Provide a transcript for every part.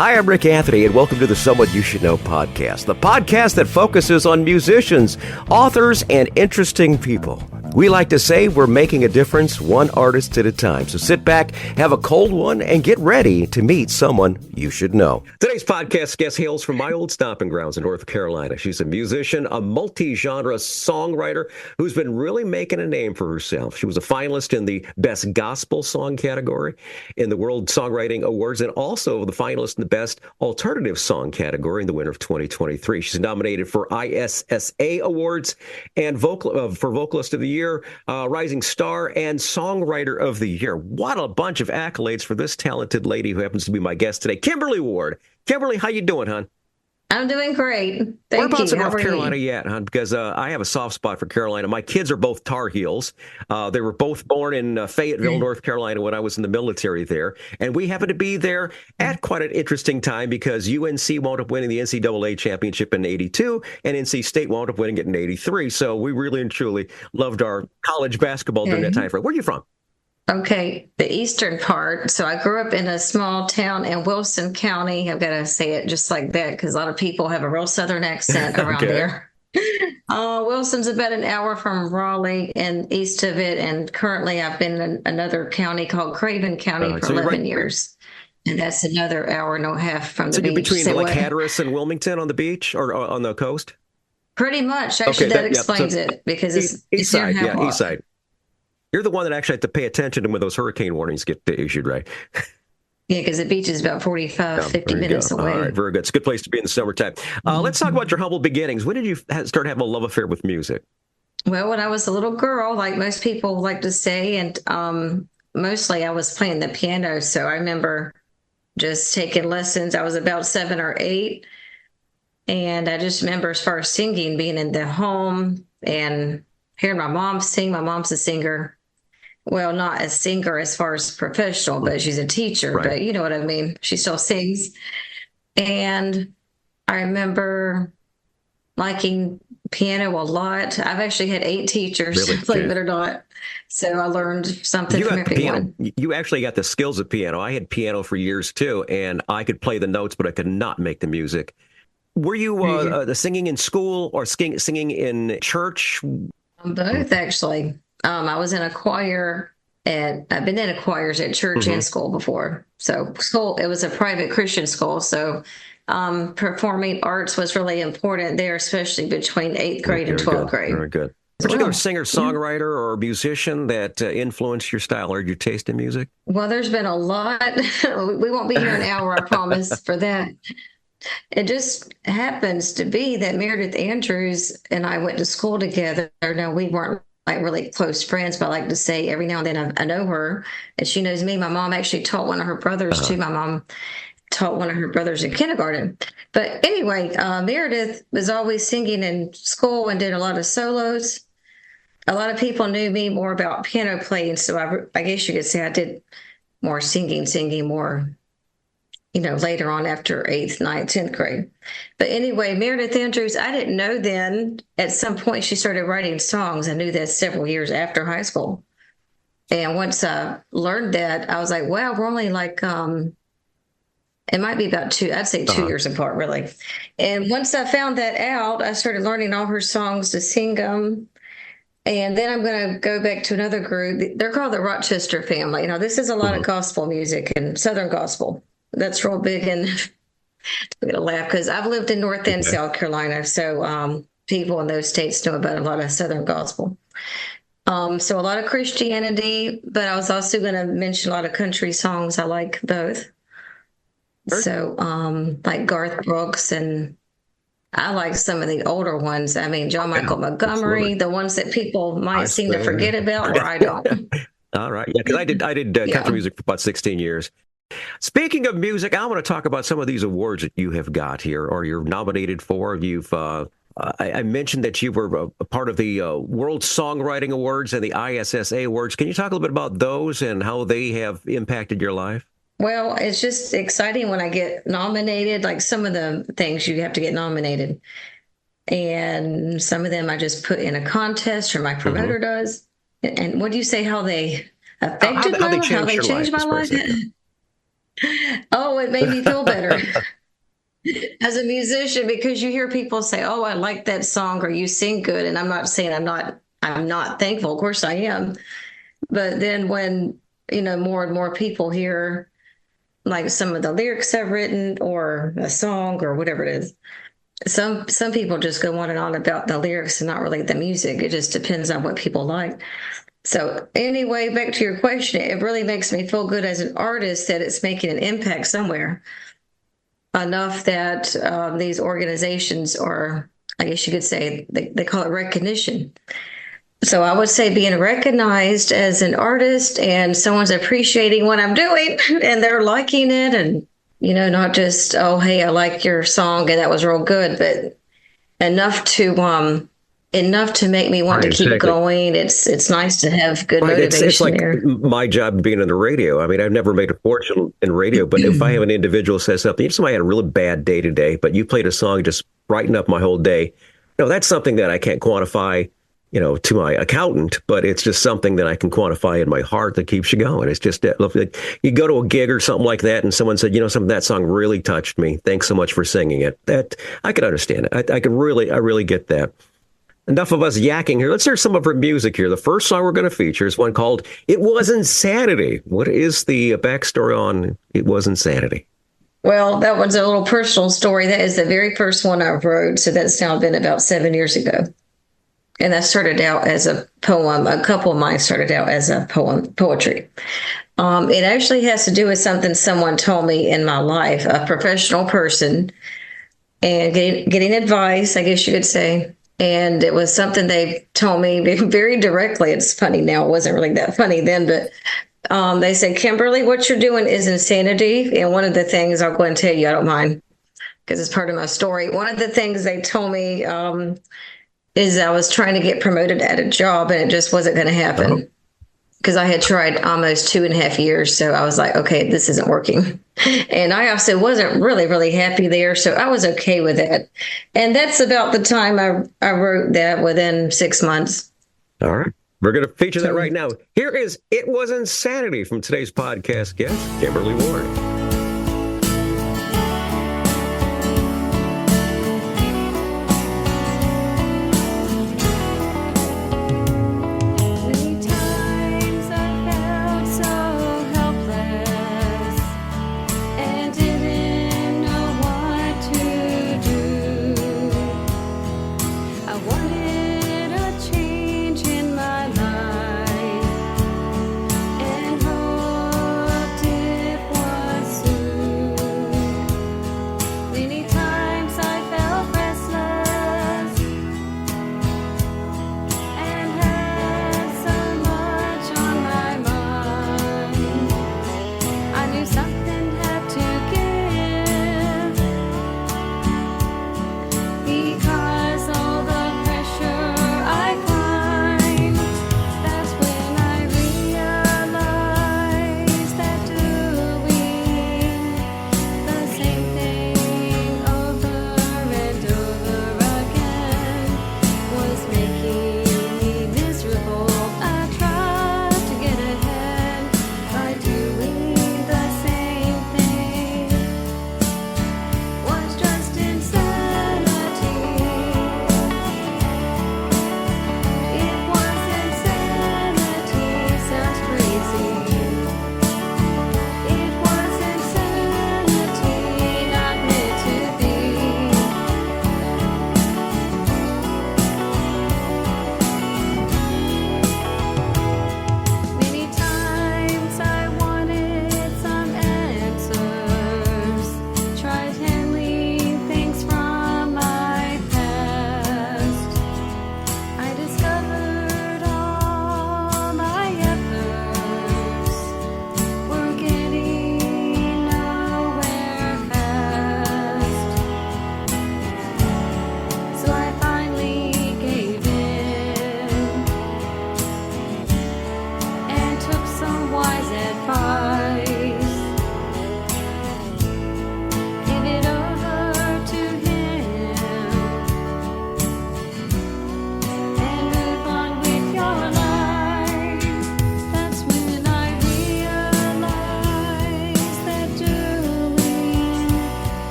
Hi, I'm Rick Anthony, and welcome to the Someone You Should Know podcast, the podcast that focuses on musicians, authors, and interesting people. We like to say we're making a difference one artist at a time. So sit back, have a cold one, and get ready to meet someone you should know. Today's podcast guest hails from my old stomping grounds in North Carolina. She's a musician, a multi-genre songwriter who's been really making a name for herself. She was a finalist in the Best Gospel Song category in the World Songwriting Awards, and also the finalist in the Best Alternative Song category in the winter of 2023. She's nominated for ISSA Awards and for Vocalist of the Year, Rising Star, and Songwriter of the Year. What a bunch of accolades for this talented lady who happens to be my guest today, Kimberly Ward. Kimberly, how you doing, hon? I'm doing great. Thank you. Whereabouts in North Carolina yet, hon? Because I have a soft spot for Carolina. My kids are both Tar Heels. They were both born in Fayetteville, North Carolina, when I was in the military there. And we happened to be there at quite an interesting time because UNC wound up winning the NCAA championship in '82, and NC State wound up winning it in '83. So we really and truly loved our college basketball during that time frame. Where are you from? Okay, the eastern part. So I grew up in a small town in Wilson County. I've got to say it just like that because a lot of people have a real southern accent around there. Wilson's about an hour from Raleigh and east of it. And currently I've been in another county called Craven County for 11 years. And that's another hour and a half from the beach. So you're between Hatteras and Wilmington on the beach or on the coast? Pretty much. Actually, that explains it because it's east side. Yeah, east side. You're the one that actually had to pay attention to when those hurricane warnings get issued, right? Yeah, because the beach is about 50 minutes away. All right, very good. It's a good place to be in the summertime. Let's talk about your humble beginnings. When did you start having a love affair with music? Well, when I was a little girl, like most people like to say, and mostly I was playing the piano. So I remember just taking lessons. I was about 7 or 8. And I just remember as far as singing, being in the home and hearing my mom sing. My mom's a singer. Well, not a singer as far as professional, but she's a teacher. Right. But you know what I mean? She still sings. And I remember liking piano a lot. I've actually had 8 teachers, believe it or not. So I learned something from everyone. You actually got the skills of piano. I had piano for years too, and I could play the notes, but I could not make the music. Were you singing in school or singing in church? Both, actually. I was in a choir, and I've been in choirs at church and school before. So school, it was a private Christian school. So performing arts was really important there, especially between 8th grade and 12th grade. Very good. Particular singer, songwriter, or musician that influenced your style or your taste in music? Well, there's been a lot. We won't be here an hour, I promise, for that. It just happens to be that Meredith Andrews and I went to school together. Now, we weren't like really close friends, but I like to say every now and then I know her and she knows me. My mom actually taught one of her brothers too. My mom taught one of her brothers in kindergarten. But anyway, Meredith was always singing in school and did a lot of solos. A lot of people knew me more about piano playing. So I guess you could say I did more singing more, later on after 8th, 9th, 10th grade. But anyway, Meredith Andrews, I didn't know then. At some point, she started writing songs. I knew that several years after high school. And once I learned that, I was like, wow, we're only like, it might be about 2 years apart, really. And once I found that out, I started learning all her songs to sing them. And then I'm going to go back to another group. They're called the Rochester family. This is a lot of gospel music and Southern gospel. That's real big, and I'm going to laugh because I've lived in North and South Carolina, so people in those states know about a lot of Southern gospel. So a lot of Christianity, but I was also going to mention a lot of country songs. I like both. Sure. So like Garth Brooks, and I like some of the older ones. I mean, John Michael Montgomery, the ones that people might seem to forget about, or I don't. All right, yeah, because I did country music for about 16 years. Speaking of music, I want to talk about some of these awards that you have got here, or you're nominated for. I mentioned that you were a part of the World Songwriting Awards and the ISSA Awards. Can you talk a little bit about those and how they have impacted your life? Well, it's just exciting when I get nominated. Like some of the things you have to get nominated, and some of them I just put in a contest, or my promoter does. And what do you say? How they affected my life? How they changed my life? Oh, it made me feel better as a musician because you hear people say, "Oh, I like that song," or "You sing good," and I'm not saying I'm not thankful. Of course, I am. But then when more and more people hear like some of the lyrics I've written or a song or whatever it is, some people just go on and on about the lyrics and not really the music. It just depends on what people like. So anyway, back to your question, it really makes me feel good as an artist that it's making an impact somewhere enough that these organizations, or I guess you could say they call it recognition. So I would say being recognized as an artist and someone's appreciating what I'm doing and they're liking it, and not just, oh, hey, I like your song and that was real good, but enough to make me want to keep going. It's nice to have good motivation. It's like there. My job being in the radio. I mean, I've never made a fortune in radio, but if I have an individual says something, if somebody had a really bad day today, but you played a song just brighten up my whole day, that's something that I can't quantify to my accountant, but it's just something that I can quantify in my heart that keeps you going. It's just like you go to a gig or something like that, and someone said, something, that song really touched me. Thanks so much for singing it. That I could understand it. I really get that. Enough of us yakking here. Let's hear some of her music here. The first song we're going to feature is one called "It Was Insanity." What is the backstory on "It Was Insanity"? Well, that one's a little personal story. That is the very first one I wrote. So that's now been about 7 years ago. And that started out as a poem. A couple of mine started out as a poetry. It actually has to do with something someone told me in my life, a professional person, and getting advice, I guess you could say. And it was something they told me very directly. It's funny now. It wasn't really that funny then, but they said, "Kimberly, what you're doing is insanity." And one of the things, I'll go and tell you, I don't mind, because it's part of my story. One of the things they told me is I was trying to get promoted at a job and it just wasn't going to happen because I had tried almost 2.5 years. So I was like, okay, this isn't working. And I also wasn't really, really happy there. So I was okay with that. And that's about the time I wrote that, within 6 months. All right. We're going to feature that right now. Here is "It Was Insanity" from today's podcast guest, Kimberly Ward. And hoped it was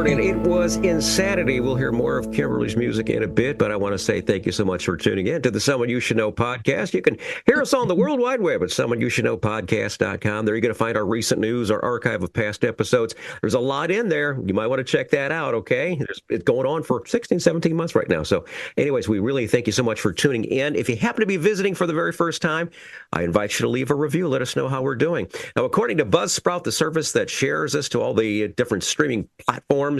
Ward, and it was insanity. We'll hear more of Kimberly's music in a bit, but I want to say thank you so much for tuning in to the Someone You Should Know podcast. You can hear us on the World Wide Web at SomeoneYouShouldKnowPodcast.com. There you're going to find our recent news, our archive of past episodes. There's a lot in there. You might want to check that out, okay? It's going on for 16, 17 months right now. So anyways, we really thank you so much for tuning in. If you happen to be visiting for the very first time, I invite you to leave a review. Let us know how we're doing. Now, according to Buzzsprout, the service that shares us to all the different streaming platforms,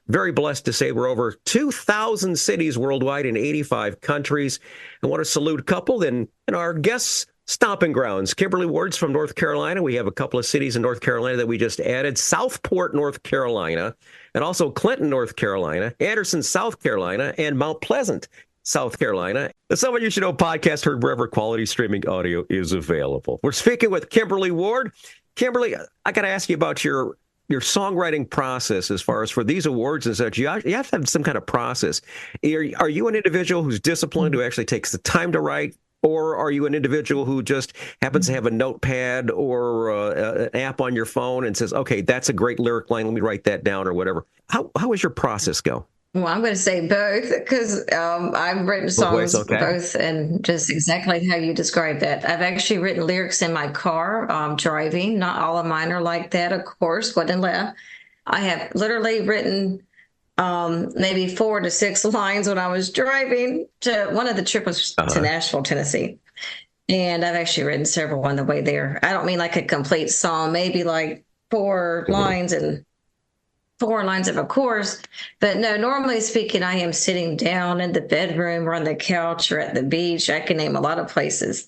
very blessed to say we're over 2,000 cities worldwide in 85 countries. I want to salute a couple in our guests' stomping grounds. Kimberly Ward's from North Carolina. We have a couple of cities in North Carolina that we just added. Southport, North Carolina, and also Clinton, North Carolina, Anderson, South Carolina, and Mount Pleasant, South Carolina. The Someone You Should Know podcast, heard wherever quality streaming audio is available. We're speaking with Kimberly Ward. Kimberly, I got to ask you about your songwriting process as far as for these awards and such. You have to have some kind of process. Are you an individual who's disciplined, who actually takes the time to write, or are you an individual who just happens to have a notepad or an app on your phone and says, okay, that's a great lyric line, let me write that down or whatever? How does your process go? Well, I'm going to say both because I've written songs both and just exactly how you described that. I've actually written lyrics in my car driving. Not all of mine are like that, of course, what and left. I have literally written maybe 4 to 6 lines when I was driving to one of the trips was to Nashville, Tennessee. And I've actually written several on the way there. I don't mean like a complete song, maybe like 4 lines and 4 lines of a chorus, but no, normally speaking, I am sitting down in the bedroom or on the couch or at the beach. I can name a lot of places.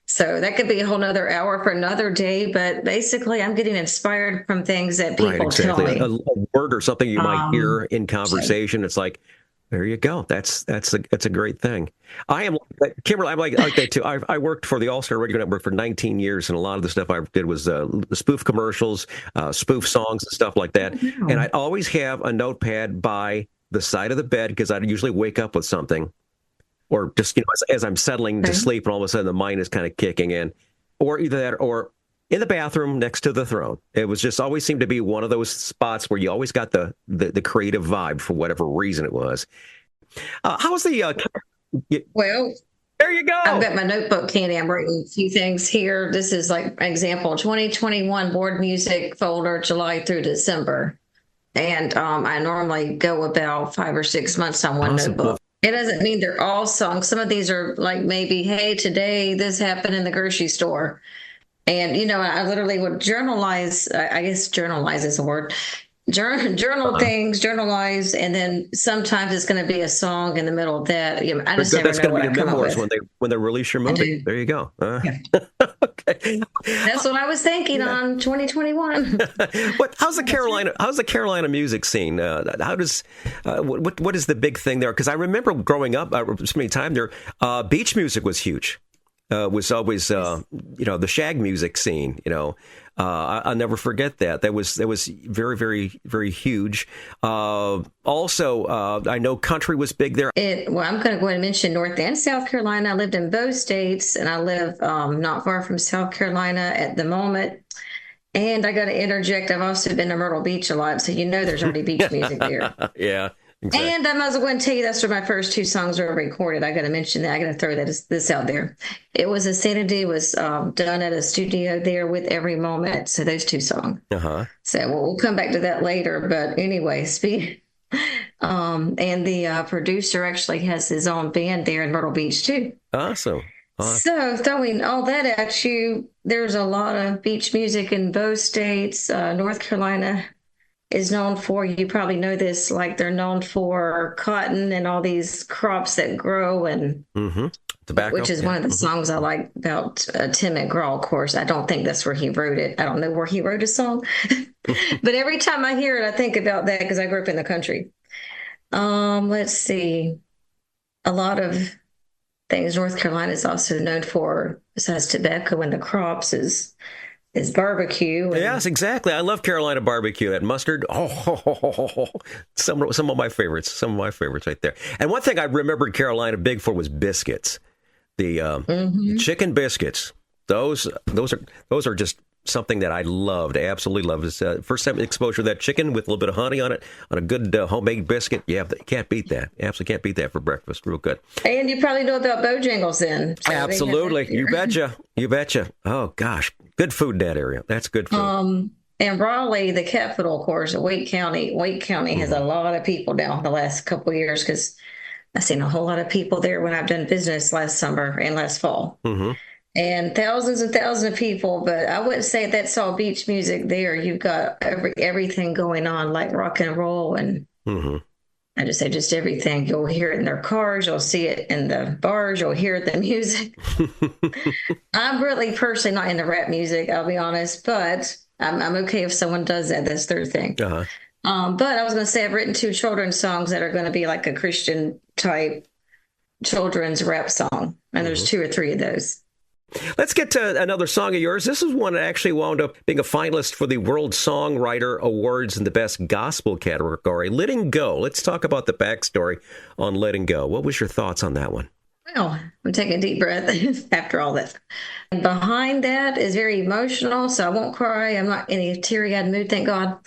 So that could be a whole nother hour for another day, but basically I'm getting inspired from things that people tell me. A word or something you might hear in conversation. It's like, there you go. That's a great thing. I am, Kimberly, I'm like that too. I worked for the All-Star Radio Network for 19 years, and a lot of the stuff I did was spoof commercials, spoof songs and stuff like that. Oh. And I'd always have a notepad by the side of the bed because I'd usually wake up with something, or just, as I'm settling to sleep and all of a sudden the mind is kind of kicking in, or either that or in the bathroom next to the throne. It was just always seemed to be one of those spots where you always got the creative vibe for whatever reason it was. How's the... well, there you go. I've got my notebook handy. I'm writing a few things here. This is like an example, 2021 board music folder, July through December. And I normally go about 5 or 6 months on one notebook. It doesn't mean they're all songs. Some of these are like maybe, hey, today this happened in the grocery store. And, I literally would journalize, I guess journalize is a word, journal things, journalize, and then sometimes it's going to be a song in the middle of that. I just never know what I come up with. When they release your movie. There you go. Yeah. Okay. That's what I was thinking on 2021. How's the Carolina music scene? What is the big thing there? Because I remember growing up, spending time there, beach music was huge. Was always, the shag music scene, I'll never forget that. That was very, very, very huge. Also, I know country was big there. I'm going to go ahead and mention North and South Carolina. I lived in both states, and I live not far from South Carolina at the moment. And I got to interject, I've also been to Myrtle Beach a lot, so there's already beach music there. Yeah. Exactly. And I might as well tell you that's where my first 2 songs were recorded. I got to mention that. I got to throw this out there. It was Insanity was done at a studio there with Every Moment. So those 2 songs. So we'll come back to that later. But anyway, and the producer actually has his own band there in Myrtle Beach too. Awesome. So throwing all that at you, there's a lot of beach music in both states. North Carolina is known for, you probably know this, like they're known for cotton and all these crops that grow, and tobacco, which is one of the songs I like about Tim McGraw. Of course, I don't think that's where he wrote it. I don't know where he wrote a song, but every time I hear it, I think about that because I grew up in the country. Let's see, a lot of things North Carolina is also known for, besides tobacco and the crops, is barbecue. Yes, exactly. I love Carolina barbecue. That mustard. Some of my favorites. Some of my favorites right there. And one thing I remembered Carolina big for was biscuits. The chicken biscuits. Those are just something that I loved, absolutely loved. Is first time exposure to that chicken with a little bit of honey on it, on a good homemade biscuit. Yeah, can't beat that. Absolutely can't beat that for breakfast. Real good. And you probably know about Bojangles then. So Absolutely. You betcha. You betcha. Oh, gosh. Good food in that area. That's good food. And Raleigh, the capital, of course, Wake County has a lot of people down the last couple of years because I've seen a whole lot of people there when I've done business last summer and last fall. And thousands of people, but I wouldn't say that's all beach music there. You've got everything going on, like rock and roll, and I just say just everything. You'll hear it in their cars, you'll see it in the bars, you'll hear the music. I'm really personally not into rap music, I'll be honest, but I'm okay if someone does that. That's their thing. But I was going to say I've written 2 children's songs that are going to be like a Christian type children's rap song, and there's 2 or 3 of those. Let's get to another song of yours. This is one that actually wound up being a finalist for the World Songwriter Awards in the Best Gospel category, Letting Go. Let's talk about the backstory on Letting Go. What was your thoughts on that one? Well, I'm taking a deep breath after all that. And behind that is very emotional, so I won't cry. I'm not in a teary-eyed mood, thank God.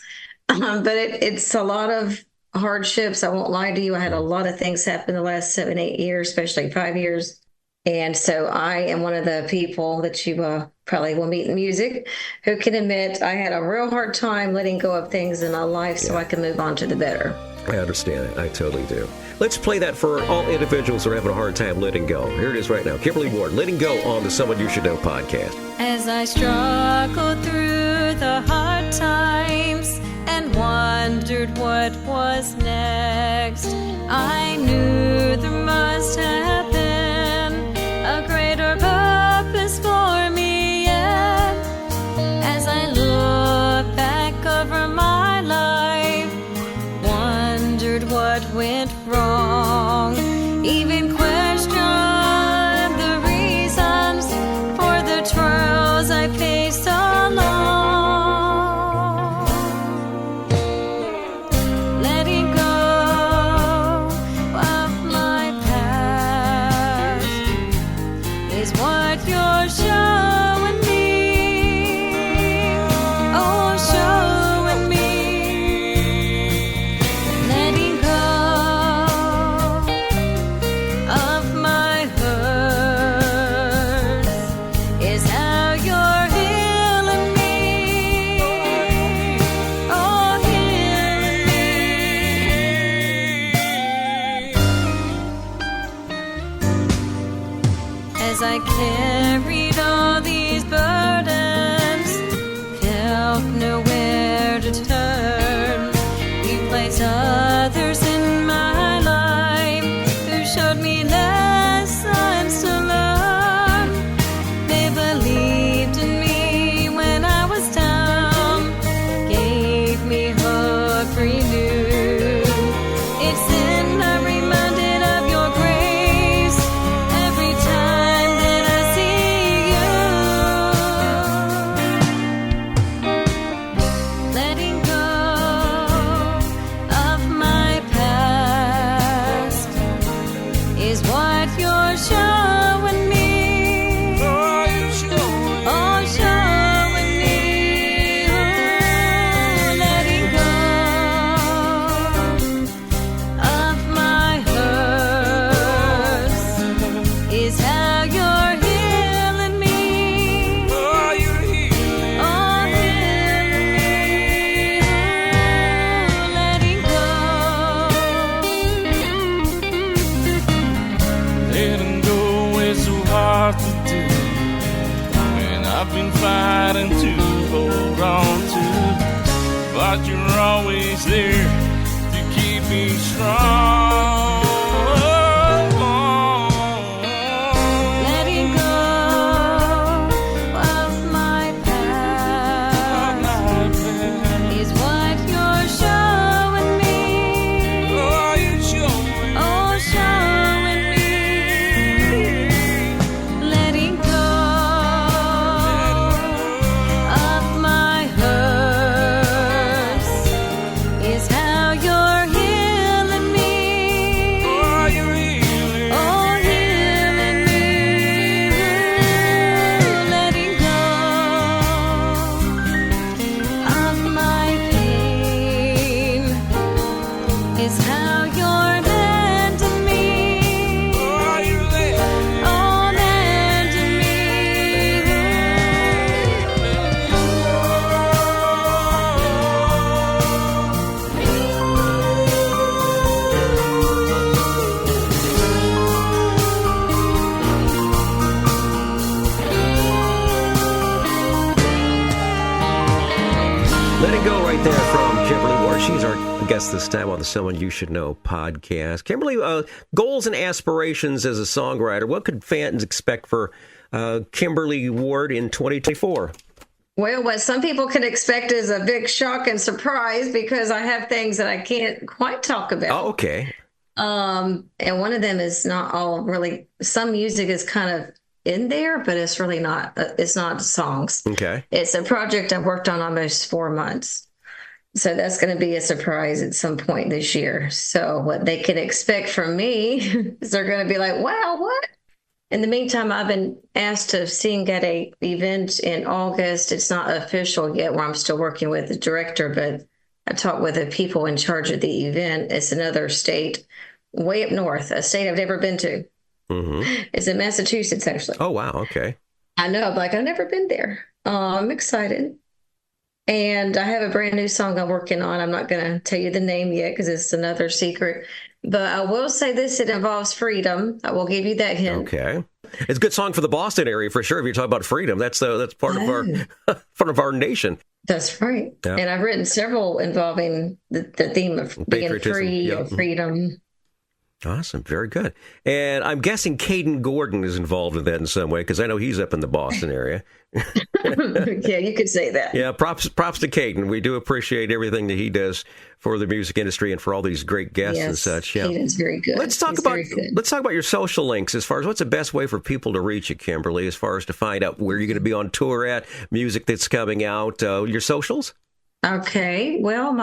But it's a lot of hardships. I won't lie to you. I had a lot of things happen the last 7, 8 years, especially 5 years. And so I am one of the people that you probably will meet in music who can admit I had a real hard time letting go of things in my life so I can move on to the better. I understand it. I totally do. Let's play that for all individuals who are having a hard time letting go. Here it is right now. Kimberly Ward, Letting Go on the Someone You Should Know podcast. As I struggled through the hard times and wondered what was next, I knew there must have been a greater purpose for me yet. As I look back over my life, wondered what went wrong, even questioned the reasons for the trials I faced along. Letting go of my past is what you're showing me. Oh, showing me. Letting go of my hurts is how you're healing me. Oh, healing me. As I carried all these burdens, felt nowhere to turn, you placed others in my life who showed me lessons to learn. They believed in me when I was down, gave me hope renewed. It's then I'm reminded of your grace every time that I see you. Letting go of my past is what you're showing me. Oh, showing me. Oh, letting go of my hurts is how you're healing me. Oh, healing me. Oh, letting go. Letting go is so hard to do, and I've been fighting to hold on to, but you're always there to keep me strong. Letting go of my past is what you're showing me. Oh, you show me. Oh, showing me. Letting go of my hurts is how you're healing me. Letting go right there from Kimberly Ward. She's our guest this time on the Someone You Should Know podcast. Kimberly, goals and aspirations as a songwriter. What could fans expect for Kimberly Ward in 2024? Well, what some people can expect is a big shock and surprise because I have things that I can't quite talk about. Oh, okay. And one of them is not all really, some music is kind of in there, but it's really not, it's not songs. Okay. It's a project I've worked on almost 4 months. So that's going to be a surprise at some point this year. So what they can expect from me is they're going to be like, wow, what? In the meantime, I've been asked to sing at a event in August. It's not official yet where I'm still working with the director, but I talked with the people in charge of the event. It's another state way up north, a state I've never been to. Mm-hmm. It's in Massachusetts, actually. Oh, wow. Okay. I know. I'm like, I've never been there. I'm excited. And I have a brand new song I'm working on. I'm not going to tell you the name yet because it's another secret. But I will say this, it involves freedom. I will give you that hint. Okay. It's a good song for the Boston area for sure. If you're talking about freedom, that's part of our part of our nation. That's right. Yeah. And I've written several involving the theme of being free or freedom. Awesome. Very good. And I'm guessing Caden Gordon is involved in that in some way because I know he's up in the Boston area. Yeah, you could say that. Yeah, props to Caden. We do appreciate everything that he does for the music industry and for all these great guests and such. Yeah, Caden's very good. Let's talk about your social links as far as what's the best way for people to reach you, Kimberly, as far as to find out where you're going to be on tour at, music that's coming out, your socials? Okay, well,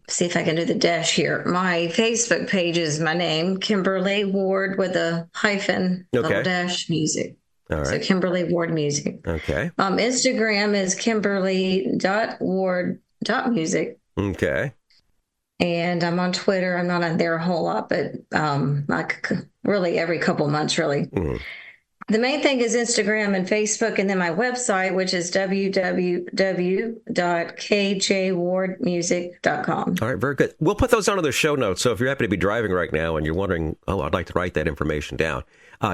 see if I can do the dash here. My Facebook page is my name, Kimberly Ward with a hyphen, little dash music. All right. So Kimberly Ward Music. Okay. Instagram is kimberly.ward.music. Okay. And I'm on Twitter. I'm not on there a whole lot, but like really every couple months, really. Mm-hmm. The main thing is Instagram and Facebook, and then my website, which is www.kjwardmusic.com. All right, very good. We'll put those onto the show notes. So if you're happy to be driving right now and you're wondering, oh, I'd like to write that information down,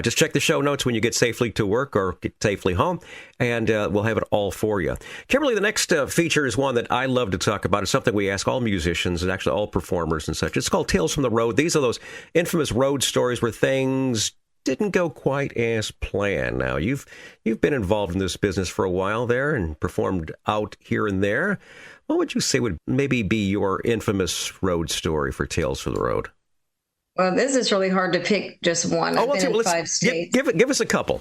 just check the show notes when you get safely to work or get safely home, and we'll have it all for you. Kimberly, the next feature is one that I love to talk about. It's something we ask all musicians and actually all performers and such. It's called Tales from the Road. These are those infamous road stories where things didn't go quite as planned. Now, you've been involved in this business for a while there and performed out here and there. What would you say would maybe be your infamous road story for Tales from the Road? Well, this is really hard to pick just one. I've been in 5 states. Give us a couple.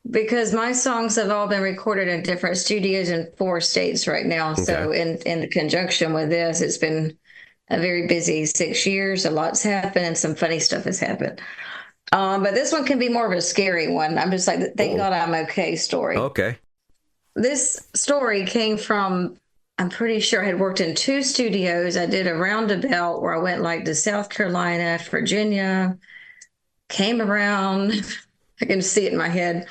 Because my songs have all been recorded in different studios in 4 states right now. Okay. So in conjunction with this, it's been a very busy 6 years. A lot's happened and some funny stuff has happened. But this one can be more of a scary one. I'm just like, thank God I'm okay story. Okay. This story came from, I'm pretty sure I had worked in 2 studios. I did a roundabout where I went like to South Carolina, Virginia, came around. I can see it in my head.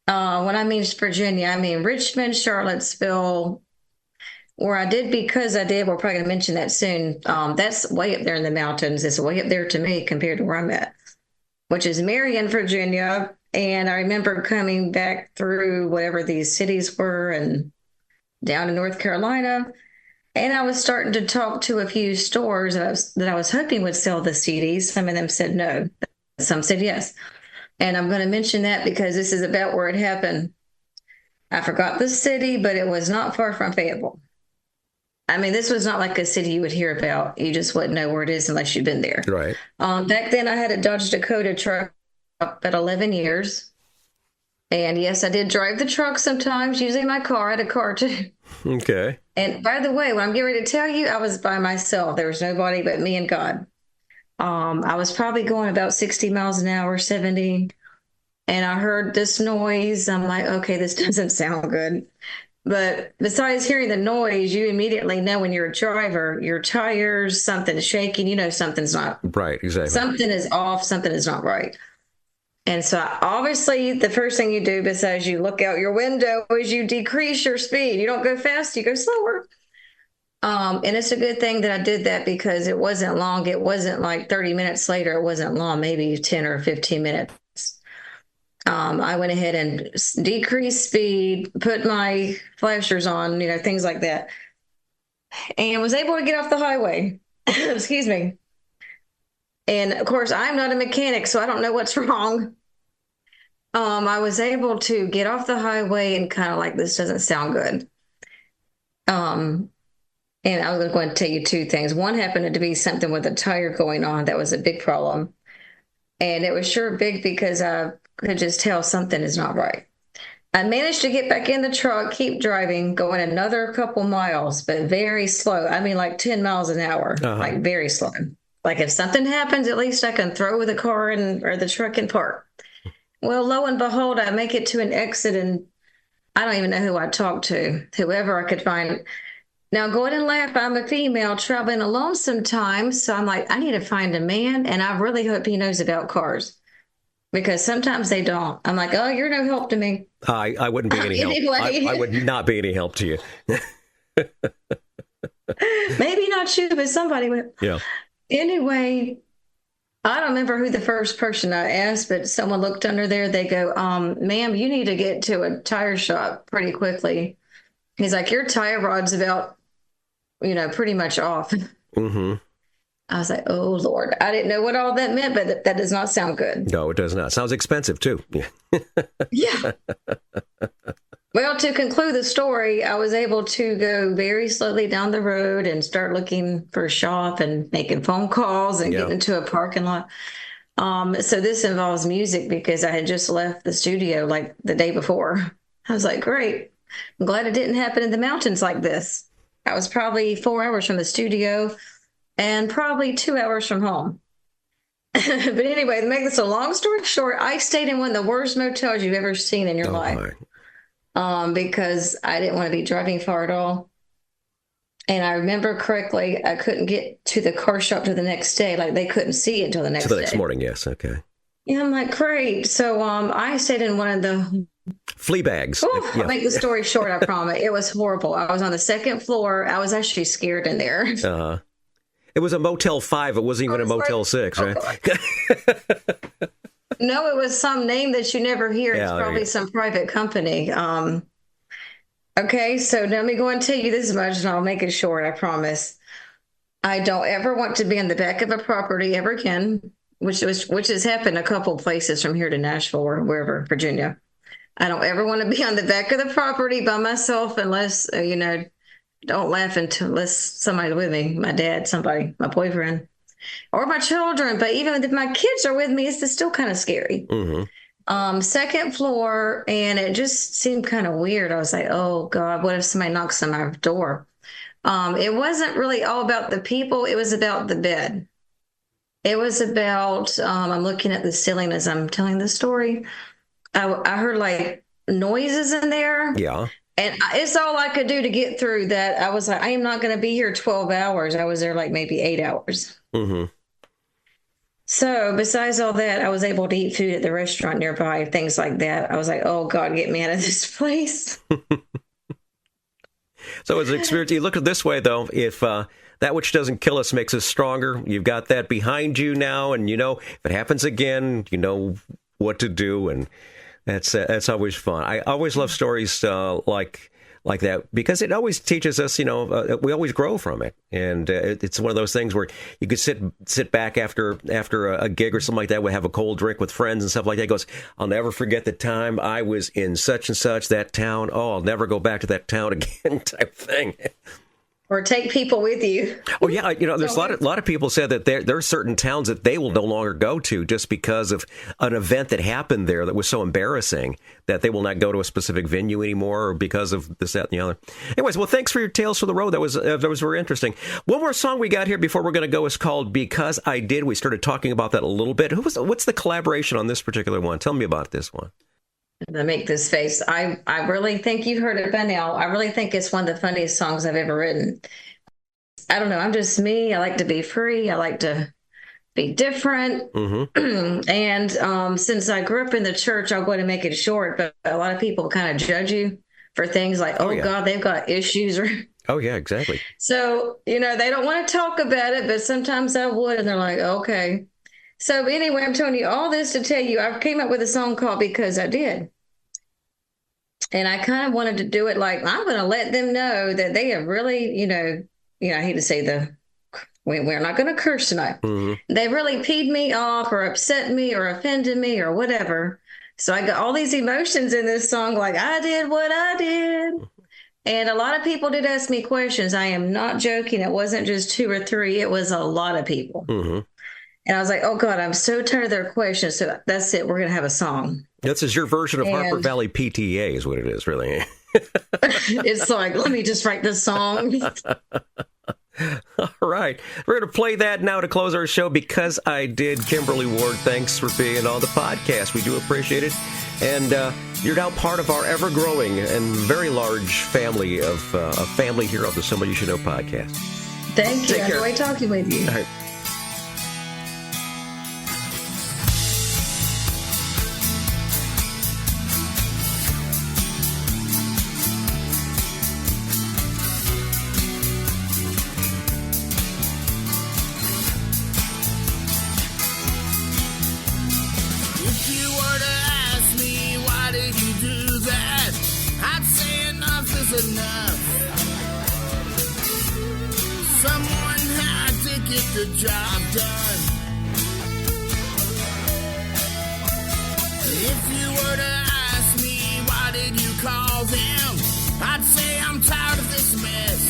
When I mean Virginia, I mean Richmond, Charlottesville, where I did Because I Did. We're probably going to mention that soon. That's way up there in the mountains. It's way up there to me compared to where I'm at, which is Marion, Virginia. And I remember coming back through whatever these cities were and down to North Carolina. And I was starting to talk to a few stores that I was hoping would sell the CDs. Some of them said no. Some said yes. And I'm going to mention that because this is about where it happened. I forgot the city, but it was not far from Fayetteville. I mean, this was not like a city you would hear about. You just wouldn't know where it is unless you'd been there. Right. Back then, I had a Dodge Dakota truck about 11 years. And yes, I did drive the truck sometimes using my car. I had a car too. Okay. And by the way, what I'm getting ready to tell you, I was by myself. There was nobody but me and God. I was probably going about 60 miles an hour, 70. And I heard this noise. I'm like, okay, this doesn't sound good. But besides hearing the noise, you immediately know when you're a driver, your tires, something's shaking, you know something's not right. Exactly. Something is off, something is not right. And so obviously the first thing you do besides you look out your window is you decrease your speed. You don't go fast, you go slower. And it's a good thing that I did that because it wasn't long. It wasn't like 30 minutes later. It wasn't long, maybe 10 or 15 minutes. I went ahead and decreased speed, put my flashers on, things like that, and was able to get off the highway. Excuse me. And of course, I'm not a mechanic, so I don't know what's wrong. I was able to get off the highway and kind of like, this doesn't sound good. And I was going to tell you two things. One happened to be something with a tire going on. That was a big problem. And it was sure big because I could just tell something is not right. I managed to get back in the truck, keep driving, going another couple miles, but very slow. I mean, like 10 miles an hour, like very slow. Like if something happens, at least I can throw the car or the truck and park. Well, lo and behold, I make it to an exit and I don't even know who I talked to, whoever I could find. Now, go ahead and laugh. I'm a female traveling alone sometimes. So I'm like, I need to find a man. And I really hope he knows about cars because sometimes they don't. I'm like, oh, you're no help to me. I wouldn't be any Anyway. help. I would not be any help to you. Maybe not you, but somebody would. Yeah. Anyway, I don't remember who the first person I asked, but someone looked under there. They go, ma'am, you need to get to a tire shop pretty quickly. He's like, your tire rod's about, pretty much off. Mm-hmm. I was like, oh, Lord. I didn't know what all that meant, but that does not sound good. No, it does not. Sounds expensive, too. Yeah. Well, to conclude the story, I was able to go very slowly down the road and start looking for a shop and making phone calls and getting into a parking lot. So this involves music because I had just left the studio like the day before. I was like, great. I'm glad it didn't happen in the mountains like this. I was probably 4 hours from the studio and probably 2 hours from home. But anyway, to make this a long story short, I stayed in one of the worst motels you've ever seen in your life. Because I didn't want to be driving far at all. And I remember correctly, I couldn't get to the car shop till the next day. Like they couldn't see it until the next day. To the next morning, yes. Okay. Yeah, I'm like, great. So I stayed in one of the flea bags. I'll make the story short, I promise. It was horrible. I was on the second floor. I was actually scared in there. It was a Motel 5. It wasn't even a Motel 6, right? No, it was some name that you never hear. It's probably some private company. Okay, so let me go and tell you this much, and I'll make it short, I promise. I don't ever want to be in the back of a property ever again, which has happened a couple of places from here to Nashville or wherever, Virginia. I don't ever want to be on the back of the property by myself unless, don't laugh unless somebody's with me, my dad, somebody, my boyfriend. Or my children, but even if my kids are with me, it's still kind of scary. Mm-hmm. Second floor, and it just seemed kind of weird. I was like, oh, God, what if somebody knocks on my door? It wasn't really all about the people. It was about the bed. It was about, I'm looking at the ceiling as I'm telling the story. I heard like noises in there. Yeah. And it's all I could do to get through that. I was like, I am not going to be here 12 hours. I was there like maybe 8 hours. Mm-hmm. So besides all that, I was able to eat food at the restaurant nearby, things like that. I was like, oh, God, get me out of this place. So as an experience, you look at it this way, though, if that which doesn't kill us makes us stronger, you've got that behind you now. And, if it happens again, you know what to do. And that's always fun. I always love stories like that because it always teaches us, we always grow from it. And it's one of those things where you could sit back after a gig or something like that, we have a cold drink with friends and stuff like that. It goes, I'll never forget the time I was in such and such, that town. Oh, I'll never go back to that town again type thing. Or take people with you. Oh, yeah. There's a lot of people said that there are certain towns that they will no longer go to just because of an event that happened there that was so embarrassing that they will not go to a specific venue anymore or because of this, that, and the other. Anyways, well, thanks for your Tales from the Road. That was very interesting. One more song we got here before we're going to go is called Because I Did. We started talking about that a little bit. What's the collaboration on this particular one? Tell me about this one. To make this face, I really think you've heard it by now. I really think it's one of the funniest songs I've ever written. I don't know. I'm just me. I like to be free. I like to be different. Mm-hmm. And since I grew up in the church, I'll go ahead and make it short, but a lot of people kind of judge you for things like, oh, yeah. God, they've got issues. Oh, yeah, exactly. So, they don't want to talk about it, but sometimes I would. And they're like, okay. So anyway, I'm telling you all this to tell you, I came up with a song called Because I Did. And I kind of wanted to do it like, I'm going to let them know that they have really, I hate to say we're not going to curse tonight. Mm-hmm. They really peed me off or upset me or offended me or whatever. So I got all these emotions in this song, like I did what I did. And a lot of people did ask me questions. I am not joking. It wasn't just 2 or 3. It was a lot of people. Mm-hmm. And I was like, oh, God, I'm so tired of their questions. So that's it. We're going to have a song. This is your version of Harper Valley PTA is what it is, really. It's like, let me just write this song. All right. We're going to play that now to close our show. Because I Did. Kimberly Ward, thanks for being on the podcast. We do appreciate it. And you're now part of our ever-growing and very large family of family here on the Someone You Should Know podcast. Thank you. I enjoy talking with you. All right. Enough. Someone had to get the job done. If you were to ask me why did you call them, I'd say I'm tired of this mess.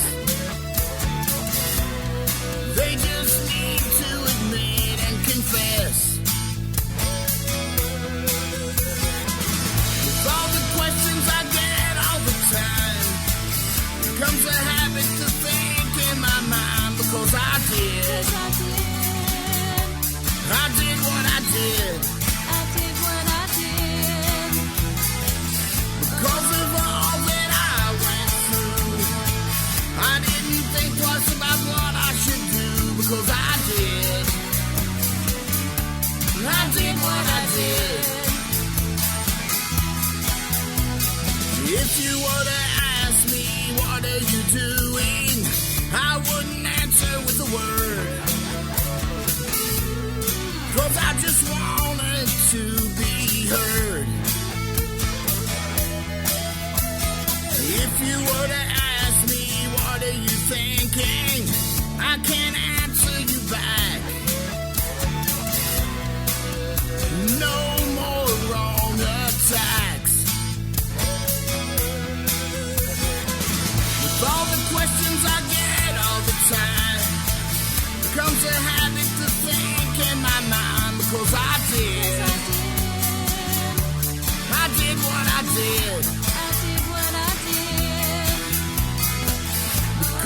They just need to admit and confess. With all the questions I get all the time, comes a habit to think in my mind because I did what I did. Because of all that I went through, I didn't think twice about what I should do because I did what I did. If you were to ask me what are you doing, I wouldn't answer with a word, 'cause I just wanted to be heard. If you were to ask me what are you thinking, I can't answer you back. No more wrong attacks. All the questions I get all the time, becomes a habit to think in my mind because I did what I did.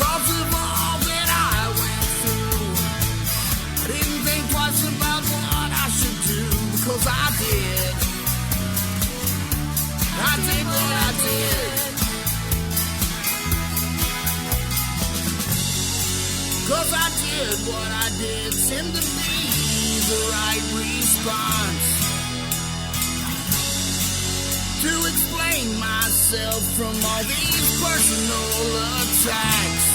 Because of all that I went through, I didn't think twice about what I should do because I did what I did. 'Cause I did what I did seemed to be the right response to explain myself from all these personal attacks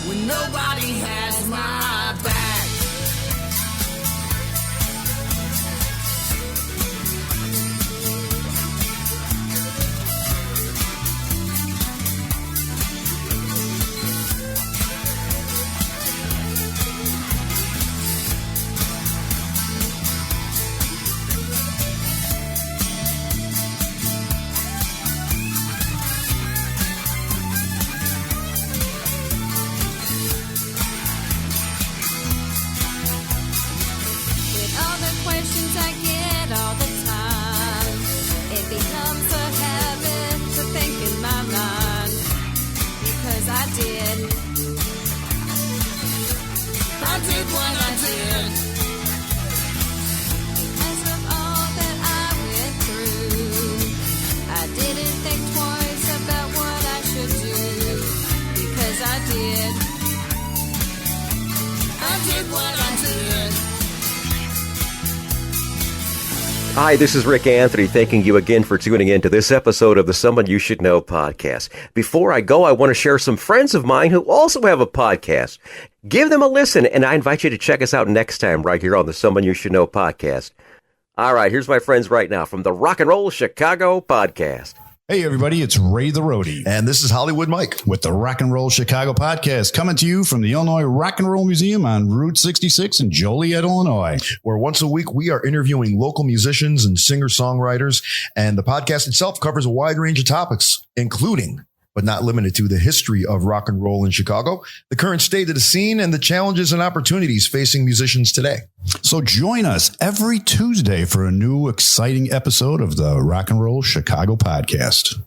when nobody has my back. Hi, this is Rick Anthony, thanking you again for tuning in to this episode of the Someone You Should Know podcast. Before I go, I want to share some friends of mine who also have a podcast. Give them a listen, and I invite you to check us out next time right here on the Someone You Should Know podcast. All right, here's my friends right now from the Rock and Roll Chicago podcast. Hey, everybody, it's Ray the Roadie. And this is Hollywood Mike with the Rock and Roll Chicago podcast, coming to you from the Illinois Rock and Roll Museum on Route 66 in Joliet, Illinois. Where once a week we are interviewing local musicians and singer-songwriters, and the podcast itself covers a wide range of topics, including, but not limited to, the history of rock and roll in Chicago, the current state of the scene, and the challenges and opportunities facing musicians today. So join us every Tuesday for a new exciting episode of the Rock and Roll Chicago podcast.